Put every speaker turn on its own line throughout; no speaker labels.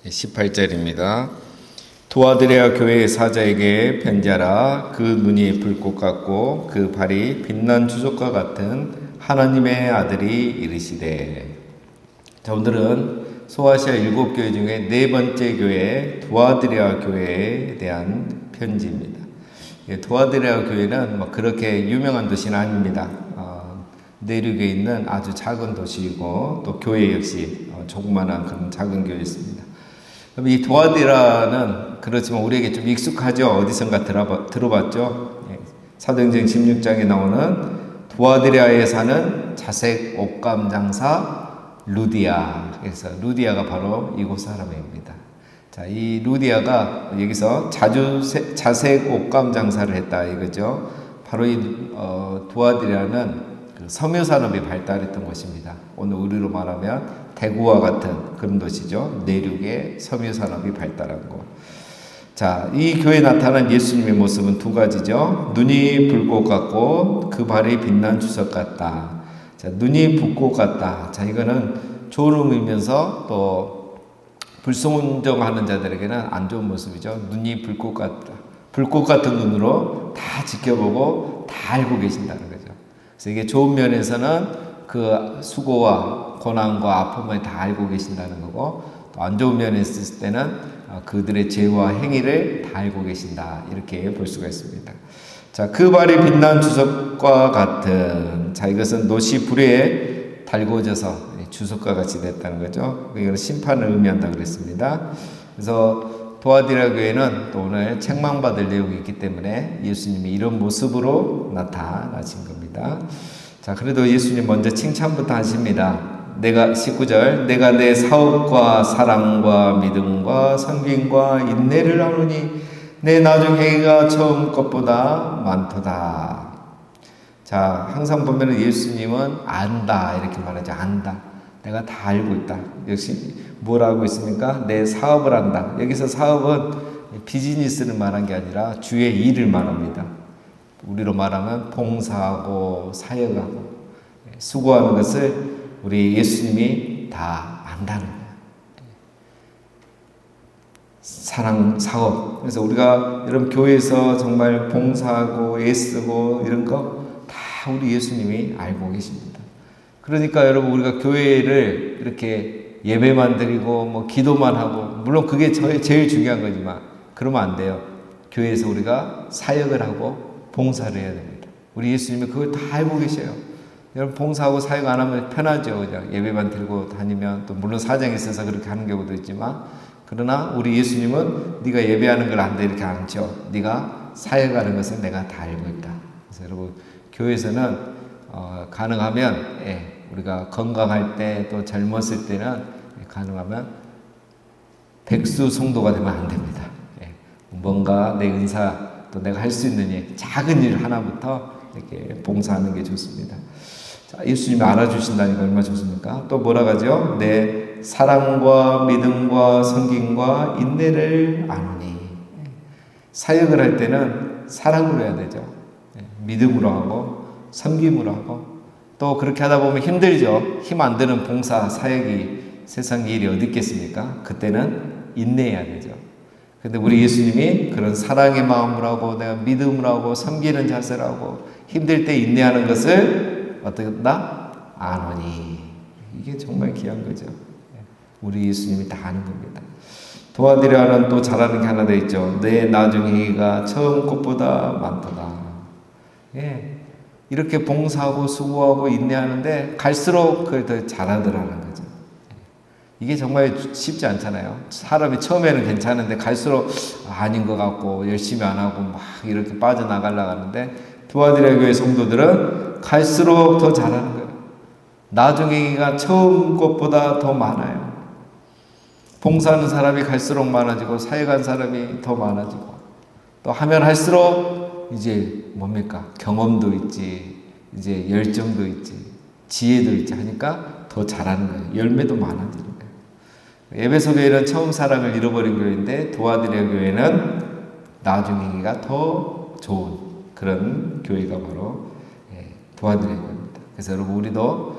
18절입니다. 두아드레아 교회의 사자에게 편지하라. 그 눈이 불꽃 같고 그 발이 빛난 주석과 같은 하나님의 아들이 이르시되. 자, 오늘은 소아시아 7교회 중에 네 번째 교회 두아드레아 교회에 대한 편지입니다. 두아드레아 교회는 그렇게 유명한 도시는 아닙니다. 내륙에 있는 아주 작은 도시이고 또 교회 역시 조그마한 그런 작은 교회였습니다. 그럼 이 두아드레아는 그렇지만 우리에게 좀 익숙하죠. 어디선가 들어봤죠. 사도행전 16장에 나오는 두아드레아에 사는 자색 옷감 장사 루디아. 그래서 루디아가 바로 이곳 사람입니다. 자, 이 루디아가 여기서 자색 옷감 장사를 했다 이거죠. 바로 이 두아드레아는 그 섬유 산업이 발달했던 곳입니다. 오늘 우리로 말하면 대구와 같은 그런 도시죠. 내륙에 섬유 산업이 발달한 곳. 자, 이 교회에 나타난 예수님의 모습은 두 가지죠. 눈이 불꽃 같고 그 발이 빛난 주석 같다. 자, 눈이 불꽃 같다. 자, 이거는 좋은 의미면서 또 불순종하는 자들에게는 안 좋은 모습이죠. 눈이 불꽃 같다. 불꽃 같은 눈으로 다 지켜보고 다 알고 계신다는 거죠. 그래서 이게 좋은 면에서는 그 수고와 고난과 아픔을 다 알고 계신다는 거고, 또 안 좋은 면에 있을 때는 그들의 죄와 행위를 다 알고 계신다. 이렇게 볼 수가 있습니다. 자, 그 발이 빛난 주석과 같은. 자, 이것은 노시 불에 달궈져서 주석과 같이 됐다는 거죠. 이건 심판을 의미한다고 그랬습니다. 그래서 두아드레아 교회는 또 오늘 책망받을 내용이 있기 때문에 예수님이 이런 모습으로 나타나신 겁니다. 자, 그래도 예수님 먼저 칭찬부터 하십니다. 19절, 내가 내 사업과 사랑과 믿음과 섬김과 인내를 나누니 내 나중 행위가 처음 것보다 많도다. 자, 항상 보면 예수님은 안다 이렇게 말하죠. 안다. 내가 다 알고 있다. 역시 뭘 알고 있습니까? 내 사업을 한다. 여기서 사업은 비즈니스를 말한 게 아니라 주의 일을 말합니다. 우리로 말하면 봉사하고 사역하고 수고하는 것을 우리 예수님이 다 안다는 거예요. 사랑, 사업. 그래서 우리가 여러분 교회에서 정말 봉사하고 애쓰고 이런 거 다 우리 예수님이 알고 계십니다. 그러니까 여러분 우리가 교회를 이렇게 예배만 드리고 기도만 하고, 물론 그게 제일 중요한 거지만 그러면 안 돼요. 교회에서 우리가 사역을 하고 봉사를 해야 됩니다. 우리 예수님이 그걸 다 알고 계셔요. 여러분 봉사하고 사역 안 하면 편하죠. 그냥 예배만 드리고 다니면, 또 물론 사정이 있어서 그렇게 하는 경우도 있지만, 그러나 우리 예수님은 네가 예배하는 걸 안 돼 이렇게 안 하죠. 네가 사역하는 것을 내가 다 알고 있다. 그래서 여러분 교회에서는 가능하면 우리가 건강할 때 또 젊었을 때는 가능하면 백수 성도가 되면 안 됩니다. 뭔가 내 은사 또 내가 할 수 있는 일, 작은 일 하나부터 이렇게 봉사하는 게 좋습니다. 자, 예수님이 알아주신다니까 얼마나 좋습니까? 또 뭐라 하죠? 내 사랑과 믿음과 섬김과 인내를 아노니. 사역을 할 때는 사랑으로 해야 되죠. 믿음으로 하고 섬김으로 하고, 또 그렇게 하다 보면 힘들죠. 힘 안 드는 봉사 사역이 세상 일이 어디 있겠습니까? 그때는 인내해야 되죠. 근데 우리 예수님이 그런 사랑의 마음으로 하고 내가 믿음으로 하고 섬기는 자세로 하고 힘들 때 인내하는 것을 어떻게 한다? 아노니. 이게 정말 귀한 거죠. 우리 예수님이 다 아는 겁니다. 두아드레아는 또 잘하는 게 하나 더 있죠. 내 나중 행위가 처음 것보다 많도다. 이렇게 봉사하고 수고하고 인내하는데 갈수록 그걸 더 잘하더라는 거죠. 이게 정말 쉽지 않잖아요. 사람이 처음에는 괜찮은데 갈수록 아닌 것 같고 열심히 안 하고 막 이렇게 빠져나가려고 하는데, 두아드레아 교회 성도들은 갈수록 더 잘하는 거예요. 나중 행위가 처음 것보다 더 많아요. 봉사하는 사람이 갈수록 많아지고 사역한 사람이 더 많아지고, 또 하면 할수록 이제 뭡니까? 경험도 있지, 이제 열정도 있지, 지혜도 있지 하니까 더 잘하는 거예요. 열매도 많아지는 거예요. 에베소 교회는 처음 사랑을 잃어버린 교회인데 두아드레아 교회는 나중 행위가 더 좋은 그런 교회가 바로 두아드레아 교회입니다. 그래서 여러분 우리도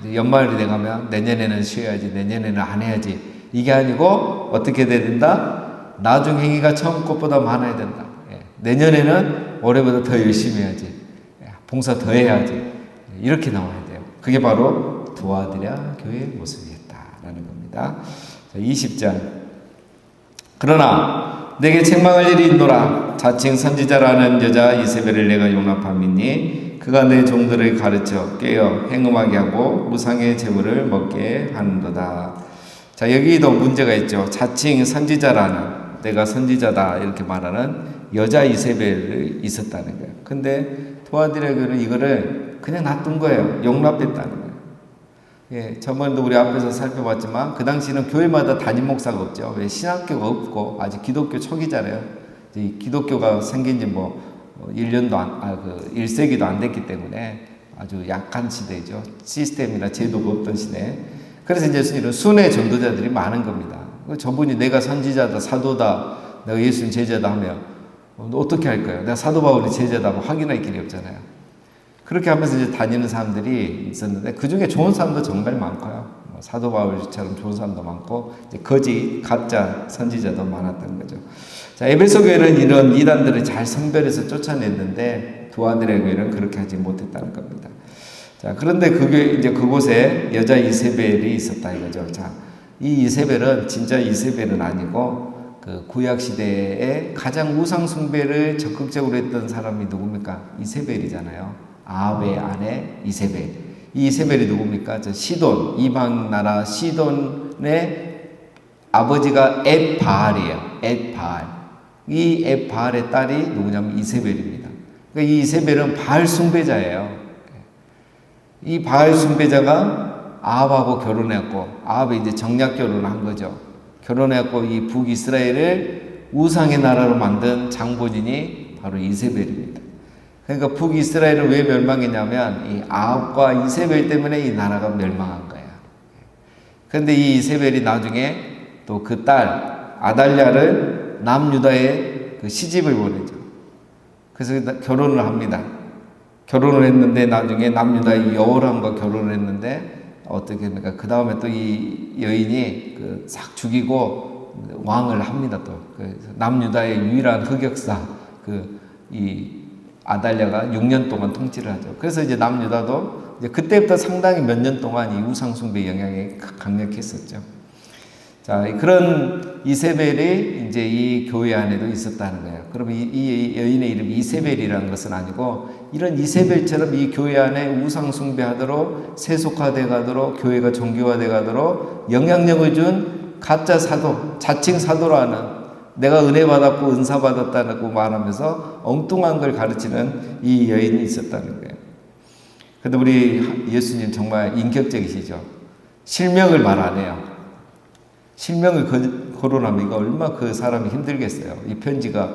이제 연말이 돼가면 내년에는 쉬어야지, 내년에는 안 해야지 이게 아니고 어떻게 돼야 된다? 나중 행위가 처음 것보다 많아야 된다. 내년에는 올해보다 더 열심히 해야지. 봉사 더 해야지. 이렇게 나와야 돼요. 그게 바로 두아드랴 교회의 모습이었다라는 겁니다. 자, 20절. 그러나 내게 책망할 일이 있노라. 자칭 선지자라는 여자 이세벨을 내가 용납함이니 그가 내 종들을 가르쳐 깨어 행음하게 하고 우상의 제물을 먹게 하는도다. 자, 여기도 문제가 있죠. 자칭 선지자라는, 내가 선지자다 이렇게 말하는 여자 이세벨이 있었다는 거예요. 근데 두아드랴 교회는 이거를 그냥 놔둔 거예요. 용납했다는 거예요. 예, 저번에도 우리 앞에서 살펴봤지만 그 당시는 교회마다 담임 목사가 없죠. 왜? 신학교가 없고 아직 기독교 초기잖아요. 기독교가 생긴 지 1세기도 안 됐기 때문에 아주 약한 시대죠. 시스템이나 제도가 없던 시대. 그래서 이제 이런 순회 전도자들이 많은 겁니다. 저분이 내가 선지자다, 사도다, 내가 예수님 제자다 하면 어떻게 할 거예요? 내가 사도 바울의 제자다 하면 확인할 길이 없잖아요. 그렇게 하면서 이제 다니는 사람들이 있었는데 그 중에 좋은 사람도 정말 많고요. 사도 바울처럼 좋은 사람도 많고 이제 거짓, 가짜 선지자도 많았던 거죠. 자, 에베소 교회는 이런 이단들을 잘 선별해서 쫓아냈는데 두아드랴 교회는 그렇게 하지 못했다는 겁니다. 자, 그런데 이제 그곳에 여자 이세벨이 있었다 이거죠. 자, 이 이세벨은 진짜 이세벨은 아니고 그 구약 시대에 가장 우상 숭배를 적극적으로 했던 사람이 누굽니까? 이세벨이잖아요. 아합의 아내 이세벨. 이 이세벨이 누굽니까? 저 시돈, 이방 나라 시돈의 아버지가 엣바알이에요. 엣바알. 이 엣바알의 딸이 누구냐면 이세벨입니다. 그러니까 이 이세벨은 바알 숭배자예요. 이 바알 숭배자가 아합하고 결혼했고, 아합이 이제 정략 결혼을 한 거죠. 결혼했고, 이 북이스라엘을 우상의 나라로 만든 장본인이 바로 이세벨입니다. 그러니까 북이스라엘은 왜 멸망했냐면 이 아합과 이세벨 때문에 이 나라가 멸망한 거예요. 그런데 이 이세벨이 나중에 또 그 딸 아달랴를 남유다에 그 시집을 보내죠. 그래서 결혼을 합니다. 결혼을 했는데 나중에 남유다의 여호람과 결혼을 했는데 어떻게 합니까? 그 다음에 또 이 여인이 싹 죽이고 왕을 합니다. 또 남유다의 유일한 흑역사 이 아달랴가 6년 동안 통치를 하죠. 그래서 이제 남유다도 이제 그때부터 상당히 몇 년 동안 이 우상숭배 영향이 강력했었죠. 자, 그런 이세벨이 이제 이 교회 안에도 있었다는 거예요. 그러면 이 여인의 이름이 이세벨이라는 것은 아니고 이런 이세벨처럼 이 교회 안에 우상숭배하도록 세속화돼 가도록 교회가 종교화돼 가도록 영향력을 준 가짜 사도, 자칭 사도라는 내가 은혜 받았고 은사 받았다고 말하면서 엉뚱한 걸 가르치는 이 여인이 있었다는 거예요. 근데 우리 예수님 정말 인격적이시죠. 실명을 말 안 해요. 실명을 거론하면 이거 얼마나 그 사람이 힘들겠어요. 이 편지가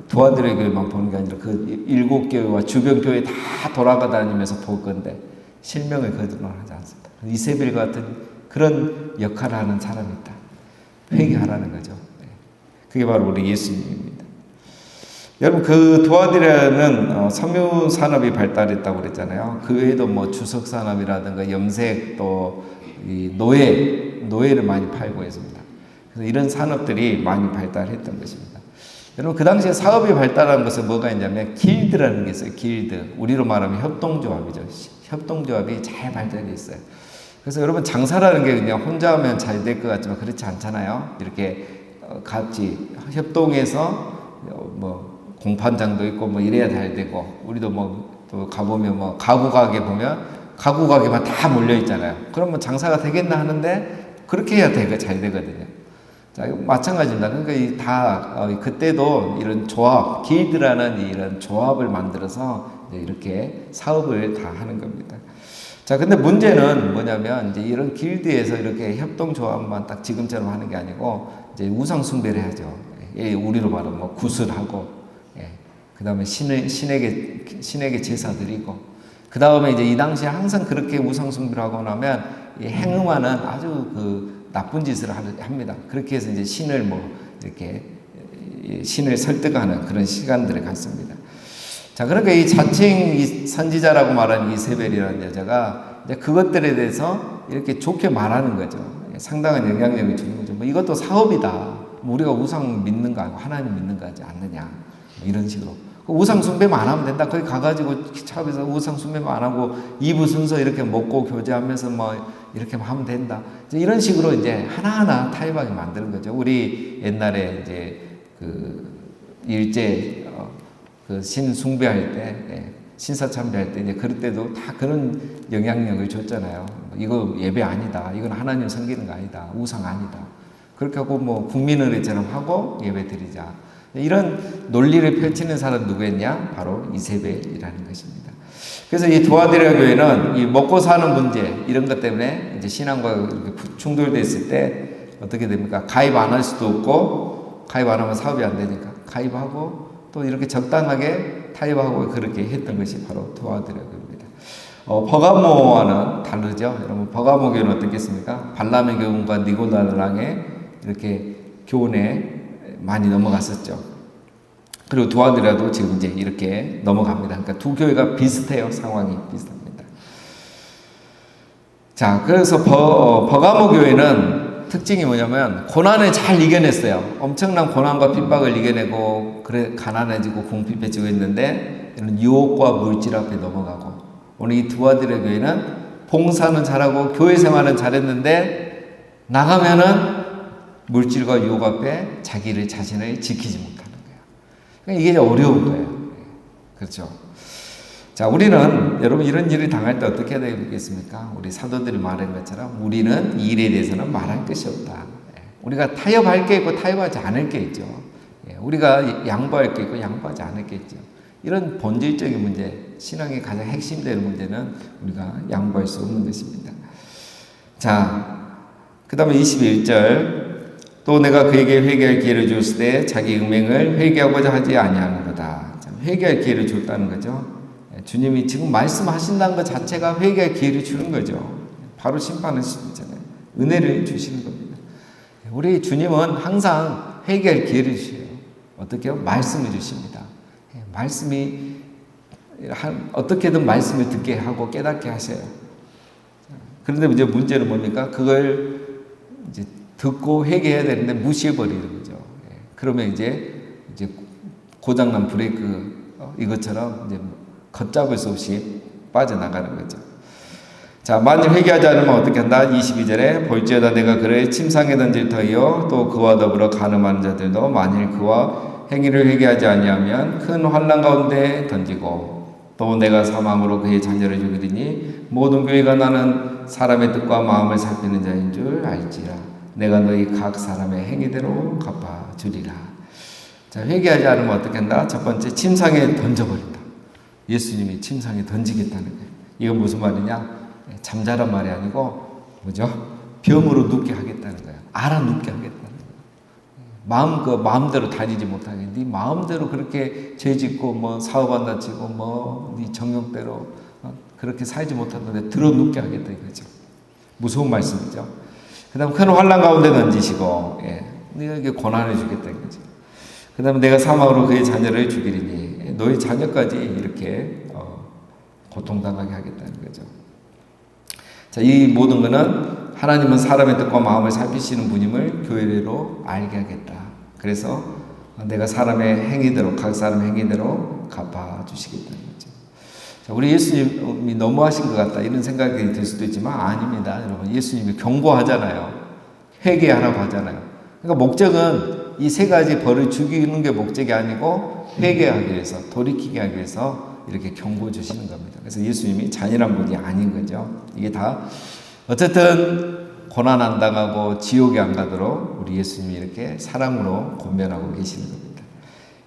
두아드랴 교회만 보는 게 아니라 그 7교회와 주변 교회 다 돌아가 다니면서 볼 건데 실명을 거론하지 않습니다. 이세벨 같은 그런 역할을 하는 사람이 있다. 회개하라는 거죠. 그게 바로 우리 예수님입니다. 여러분 그 두아드랴는 섬유 산업이 발달했다고 그랬잖아요. 그 외에도 주석 산업이라든가 염색 또 이 노예를 많이 팔고 있습니다. 그래서 이런 산업들이 많이 발달했던 것입니다. 여러분 그 당시에 사업이 발달한 것은 뭐가 있냐면 길드라는 게 있어요. 길드. 우리로 말하면 협동조합이죠. 협동조합이 잘 발달되어 있어요. 그래서 여러분 장사라는 게 그냥 혼자 하면 잘 될 것 같지만 그렇지 않잖아요. 이렇게 같이 협동해서 공판장도 있고 이래야 잘 되고 우리도 또 가보면 가구 가게 보면 가구 가게만 다 몰려 있잖아요. 그러면 장사가 되겠나 하는데 그렇게 해야 잘 되거든요. 자, 마찬가지입니다. 그러니까 그때도 이런 조합, 길드라는 이런 조합을 만들어서 이렇게 사업을 다 하는 겁니다. 자, 근데 문제는 뭐냐면 이제 이런 길드에서 이렇게 협동조합만 딱 지금처럼 하는 게 아니고 이제 우상숭배를 하죠. 우리로 말하면 구슬하고, 그 다음에 신에게 제사 드리고, 그 다음에 이제 이 당시에 항상 그렇게 우상숭배를 하고 나면 행음하는 아주 나쁜 짓을 합니다. 그렇게 해서 이제 신을 이렇게 신을 설득하는 그런 시간들을 갖습니다. 자, 그러니까 이 자칭 선지자라고 말하는 이세벨이라는 여자가 이제 그것들에 대해서 이렇게 좋게 말하는 거죠. 상당한 영향력을 주는 거죠. 뭐 이것도 사업이다. 우리가 우상 믿는 거 아니고 하나님 믿는 거 하지 않느냐. 뭐 이런 식으로. 우상 숭배만 안 하면 된다. 거기 가가지고 차에서 우상 숭배만 안 하고 2부 순서 이렇게 먹고 교제하면서 뭐 이렇게 하면 된다. 이런 식으로 이제 하나하나 타협하게 만드는 거죠. 우리 옛날에 이제 그 일제 그 신 숭배할 때, 신사 참배할 때 이제 그럴 때도 다 그런 영향력을 줬잖아요. 이거 예배 아니다. 이건 하나님 섬기는 거 아니다. 우상 아니다. 그렇게 하고 뭐 국민의례처럼 하고 예배 드리자. 이런 논리를 펼치는 사람 누구였냐? 바로 이세벨이라는 것입니다. 그래서 이 두아디라 교회는 이 먹고 사는 문제 이런 것 때문에 이제 신앙과 이렇게 충돌됐을 때 어떻게 됩니까? 가입 안 할 수도 없고 가입 안 하면 사업이 안 되니까 가입하고 또 이렇게 적당하게 타협하고 그렇게 했던 것이 바로 두아디라 교회입니다. 버가모와는 다르죠. 여러분 버가모 교회는 어떻겠습니까? 발람의 교훈과 니고라랑의 이렇게 교훈에 많이 넘어갔었죠. 그리고 두아디라도 지금 이제 이렇게 넘어갑니다. 그러니까 두 교회가 비슷해요. 상황이 비슷합니다. 자, 그래서 버가모 교회는 특징이 뭐냐면 고난을 잘 이겨냈어요. 엄청난 고난과 핍박을 이겨내고 그래 가난해지고 궁핍해지고 있는데 이런 유혹과 물질 앞에 넘어가고 오늘 이 두아디라 교회는 봉사는 잘하고 교회 생활은 잘했는데 나가면은 물질과 유혹 앞에 자신을 지키지 못하는 거예요. 그러니까 이게 어려운 거예요. 그렇죠. 자, 우리는 여러분 이런 일을 당할 때 어떻게 해야 되겠습니까? 우리 사도들이 말한 것처럼 우리는 이 일에 대해서는 말할 것이 없다. 우리가 타협할 게 있고 타협하지 않을 게 있죠. 우리가 양보할 게 있고 양보하지 않을 게 있죠. 이런 본질적인 문제, 신앙의 가장 핵심되는 문제는 우리가 양보할 수 없는 것입니다. 자, 그 다음에 21절 또 내가 그에게 회개할 기회를 줬을 때 자기 음행을 회개하고자 하지 아니하는도다. 회개할 기회를 줬다는 거죠. 주님이 지금 말씀하신다는 것 자체가 회개할 기회를 주는 거죠. 바로 심판하시잖아요. 은혜를 주시는 겁니다. 우리 주님은 항상 회개할 기회를 주셔요. 어떻게요? 말씀을 주십니다. 말씀이 어떻게든 말씀을 듣게 하고 깨닫게 하셔요. 그런데 이제 문제는 뭡니까? 그걸 이제 듣고 회개해야 되는데 무시해버리는 거죠. 그러면 이제 고장난 브레이크 이것처럼 이제 걷잡을 수 없이 빠져나가는 거죠. 자, 만일 회개하지 않으면 어떻게 한다? 22절에 볼지어다 내가 그를 침상에 던질 터이요 또 그와 더불어 간음하는 자들도 만일 그와 행위를 회개하지 아니하면 큰 환난 가운데 던지고 또 내가 사망으로 그의 자녀를 죽이리니 모든 교회가 나는 사람의 뜻과 마음을 살피는 자인 줄 알지라. 내가 너희 각 사람의 행위대로 갚아주리라. 자, 회개하지 않으면 어떻게 한다? 첫 번째, 침상에 던져버린다. 예수님이 침상에 던지겠다는 거예요. 이건 무슨 말이냐? 잠자란 말이 아니고, 뭐죠? 병으로 눕게 하겠다는 거예요. 알아 눕게 하겠다는 거예요. 마음대로 다니지 못하게. 네 마음대로 그렇게 죄 짓고, 뭐, 사업한다 치고, 뭐, 네 정욕대로 그렇게 살지 못하는데 들어 눕게 하겠다 이거죠. 무서운 말씀이죠. 그 다음 큰 환난 가운데 던지시고, 너에게 고난을 주겠다 이거죠. 그 다음에 내가 사망으로 그의 자녀를 죽이리니, 너의 자녀까지 이렇게, 고통당하게 하겠다는 거죠. 자, 이 모든 것은 하나님은 사람의 뜻과 마음을 살피시는 분임을 교회로 알게 하겠다. 그래서 내가 사람의 행위대로, 각 사람의 행위대로 갚아주시겠다는 거죠. 자, 우리 예수님이 너무하신 것 같다 이런 생각이 들 수도 있지만 아닙니다. 여러분 예수님이 경고하잖아요. 회개하라고 하잖아요. 그러니까 목적은 이 세 가지 벌을 죽이는 게 목적이 아니고 회개하기 위해서 돌이키게 하기 위해서 이렇게 경고 주시는 겁니다. 그래서 예수님이 잔인한 분이 아닌 거죠. 이게 다 어쨌든 고난 안 당하고 지옥에 안 가도록 우리 예수님이 이렇게 사랑으로 권면하고 계시는 겁니다.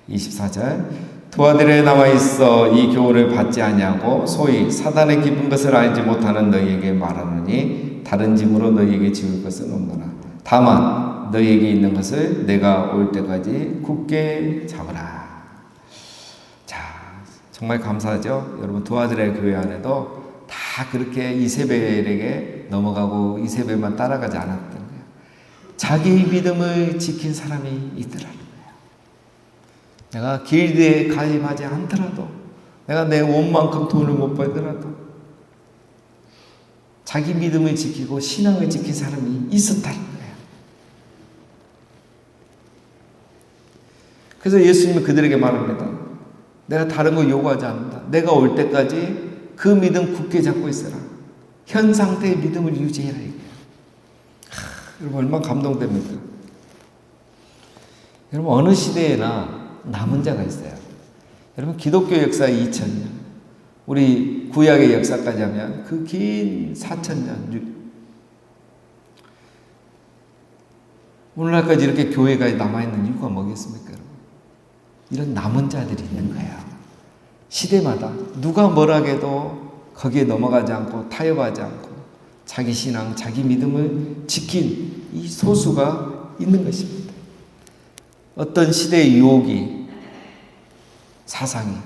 24절 두아디라에 남아있어 이 교훈을 받지 아니하고 소위 사단의 깊은 것을 알지 못하는 너희에게 말하노니 다른 짐으로 너희에게 지울 것은 없노라. 다만 너희에게 있는 것을 내가 올 때까지 굳게 잡으라. 자, 정말 감사하죠. 여러분 두아디라 교회 안에도 다 그렇게 이세벨에게 넘어가고 이세벨만 따라가지 않았던 거예요. 자기 믿음을 지킨 사람이 있더라는 거예요. 내가 길드에 가입하지 않더라도 내가 내 옷만큼 돈을 못 벌더라도 자기 믿음을 지키고 신앙을 지킨 사람이 있었다는 거예요. 그래서 예수님은 그들에게 말합니다. 내가 다른 거 요구하지 않는다. 내가 올 때까지 그 믿음 굳게 잡고 있어라. 현 상태의 믿음을 유지해라. 여러분 얼마나 감동됩니까? 여러분 어느 시대에나 남은 자가 있어요. 여러분 기독교 역사 2000년, 우리 구약의 역사까지 하면 그 긴 4000년, 오늘날까지 이렇게 교회가 남아있는 이유가 뭐겠습니까? 여러분? 이런 남은 자들이 있는 거예요. 시대마다 누가 뭐라 해도 거기에 넘어가지 않고 타협하지 않고 자기 신앙, 자기 믿음을 지킨 이 소수가 있는 것입니다. 어떤 시대의 유혹이, 사상이,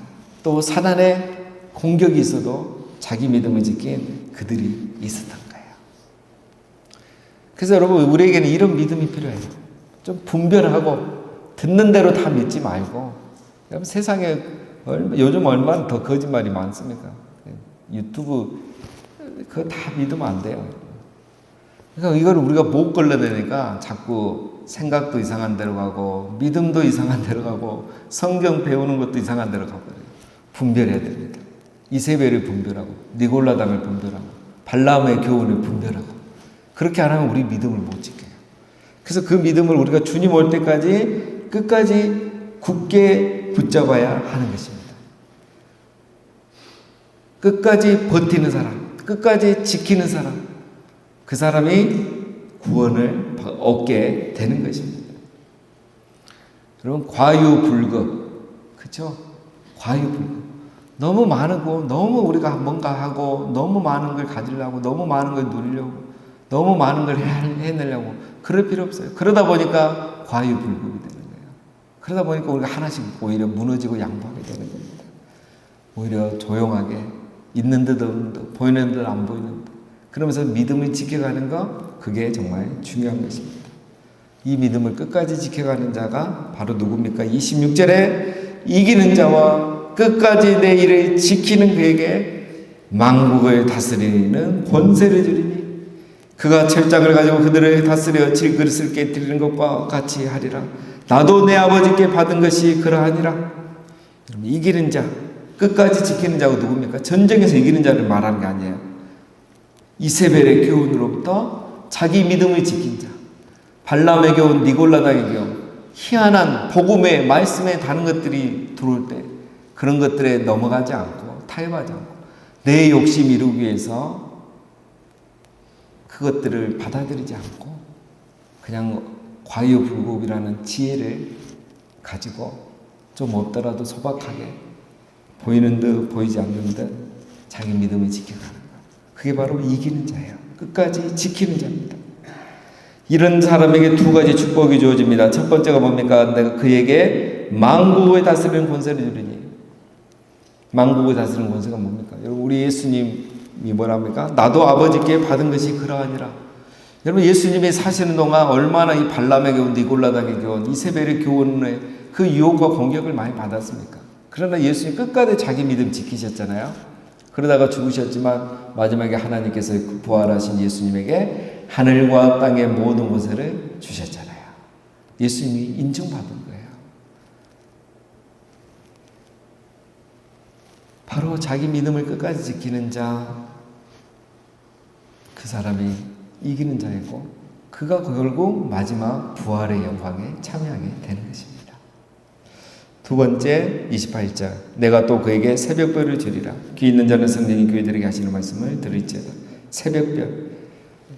또 사단의 공격이 있어도 자기 믿음을 지킨 그들이 있었던 거예요. 그래서 여러분 우리에게는 이런 믿음이 필요해요. 좀 분별하고 듣는 대로 다 믿지 말고, 여러분 세상에 요즘 얼마나 더 거짓말이 많습니까? 유튜브 그거 다 믿으면 안 돼요. 그러니까 이걸 우리가 못 걸러내니까 자꾸 생각도 이상한 데로 가고 믿음도 이상한 데로 가고 성경 배우는 것도 이상한 데로 가버려요. 분별해야 됩니다. 이세벨을 분별하고 니골라당을 분별하고 발람의 교훈을 분별하고, 그렇게 안 하면 우리 믿음을 못 지켜요. 그래서 그 믿음을 우리가 주님 올 때까지 끝까지 굳게 붙잡아야 하는 것입니다. 끝까지 버티는 사람, 끝까지 지키는 사람, 그 사람이 구원을 얻게 되는 것입니다. 여러분 과유불급, 그렇죠? 과유불급. 너무 많고 너무 우리가 뭔가 하고 너무 많은 걸 가지려고 너무 많은 걸 누리려고 너무 많은 걸 해내려고 그럴 필요 없어요. 그러다 보니까 과유불급이 되는 거예요. 그러다 보니까 우리가 하나씩 오히려 무너지고 양보하게 되는 겁니다. 오히려 조용하게 있는 듯 없는 듯 보이는 듯 안 보이는 듯 그러면서 믿음을 지켜가는 거, 그게 정말 중요한 것입니다. 이 믿음을 끝까지 지켜가는 자가 바로 누굽니까? 26절에 이기는 자와 끝까지 내 일을 지키는 그에게 만국을 다스리는 권세를 주리니 그가 철장을 가지고 그들을 다스려 질그릇을 깨뜨리는 것과 같이 하리라. 나도 내 아버지께 받은 것이 그러하니라. 이기는 자, 끝까지 지키는 자가 누굽니까? 전쟁에서 이기는 자를 말하는 게 아니에요. 이세벨의 교훈으로부터 자기 믿음을 지킨 자, 발람의 교훈, 니골라당의 교훈, 희한한 복음의 말씀에 다른 것들이 들어올 때 그런 것들에 넘어가지 않고 타협하지 않고 내 욕심 이루기 위해서 그것들을 받아들이지 않고 그냥 과유불급이라는 지혜를 가지고 좀 없더라도 소박하게 보이는 듯 보이지 않는 듯 자기 믿음을 지켜가는 것, 그게 바로 이기는 자예요. 끝까지 지키는 자입니다. 이런 사람에게 두 가지 축복이 주어집니다. 첫 번째가 뭡니까? 내가 그에게 만국을 다스리는 권세를 주리니. 만국을 다스리는 권세가 뭡니까? 여러분 우리 예수님이 뭐랍니까? 나도 아버지께 받은 것이 그러하니라. 여러분 예수님이 사시는 동안 얼마나 이 발람의 교훈, 니골라당의 교훈, 이세벨의 교훈의 그 유혹과 공격을 많이 받았습니까? 그러나 예수님 끝까지 자기 믿음 지키셨잖아요. 그러다가 죽으셨지만 마지막에 하나님께서 부활하신 예수님에게 하늘과 땅의 모든 권세를 주셨잖아요. 예수님이 인정받은 거예요. 바로 자기 믿음을 끝까지 지키는 자, 그 사람이 이기는 자이고 그가 결국 마지막 부활의 영광에 참여하게 되는 것입니다. 두 번째 28절, 내가 또 그에게 새벽별을 주리라. 귀 있는 자는 성령이 교회들에게 하시는 말씀을 들을지어다.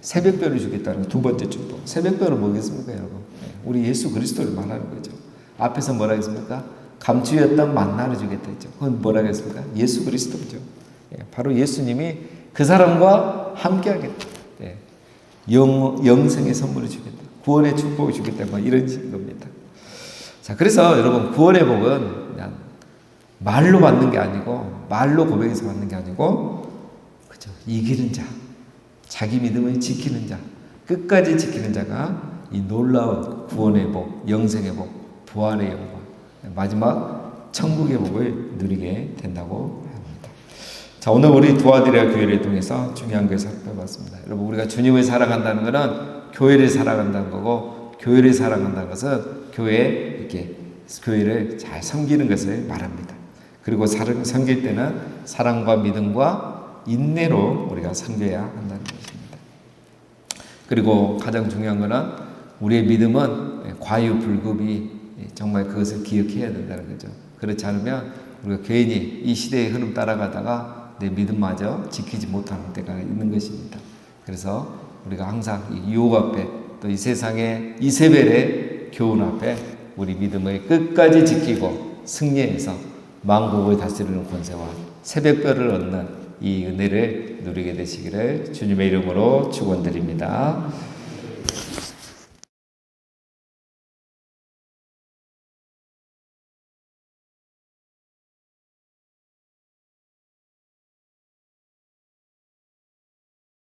새벽별을 주겠다는 두 번째 축복. 새벽별은 뭐겠습니까, 여러분? 우리 예수 그리스도를 말하는 거죠. 앞에서 뭐라 했습니까? 감추였던 만나를 주겠다 했죠. 그건 뭐라 했습니까? 예수 그리스도죠. 바로 예수님이 그 사람과 함께 하겠다. 영생의 선물을 주겠다. 구원의 축복을 주겠다. 뭐 이런 식인 겁니다. 자, 그래서 여러분 구원의 복은 그냥 말로 받는 게 아니고 말로 고백해서 받는 게 아니고 그죠? 이기는 자, 자기 믿음을 지키는 자, 끝까지 지키는 자가 이 놀라운 구원의 복, 영생의 복, 부활의 영광, 마지막 천국의 복을 누리게 된다고 합니다. 자, 오늘 우리 도와드려야 교회를 통해서 중요한 것을 살펴봤습니다. 여러분, 우리가 주님을 사랑한다는 것은 교회를 사랑한다는 거고, 교회를 사랑한다는 것은 교회를 잘 섬기는 것을 말합니다. 그리고 섬길 때는 사랑과 믿음과 인내로 우리가 섬겨야 한다는 것입니다. 그리고 가장 중요한 것은 우리의 믿음은 과유불급이 정말 그것을 기억해야 된다는 거죠. 그렇지 않으면 우리가 괜히 이 시대의 흐름 따라가다가 내 믿음마저 지키지 못하는 때가 있는 것입니다. 그래서 우리가 항상 이 유혹 앞에 또 이 세상의 이세벨의 교훈 앞에 우리 믿음을 끝까지 지키고 승리해서 만국을 다스리는 권세와 새벽별을 얻는 이 은혜를 누리게 되시기를 주님의 이름으로 축원드립니다.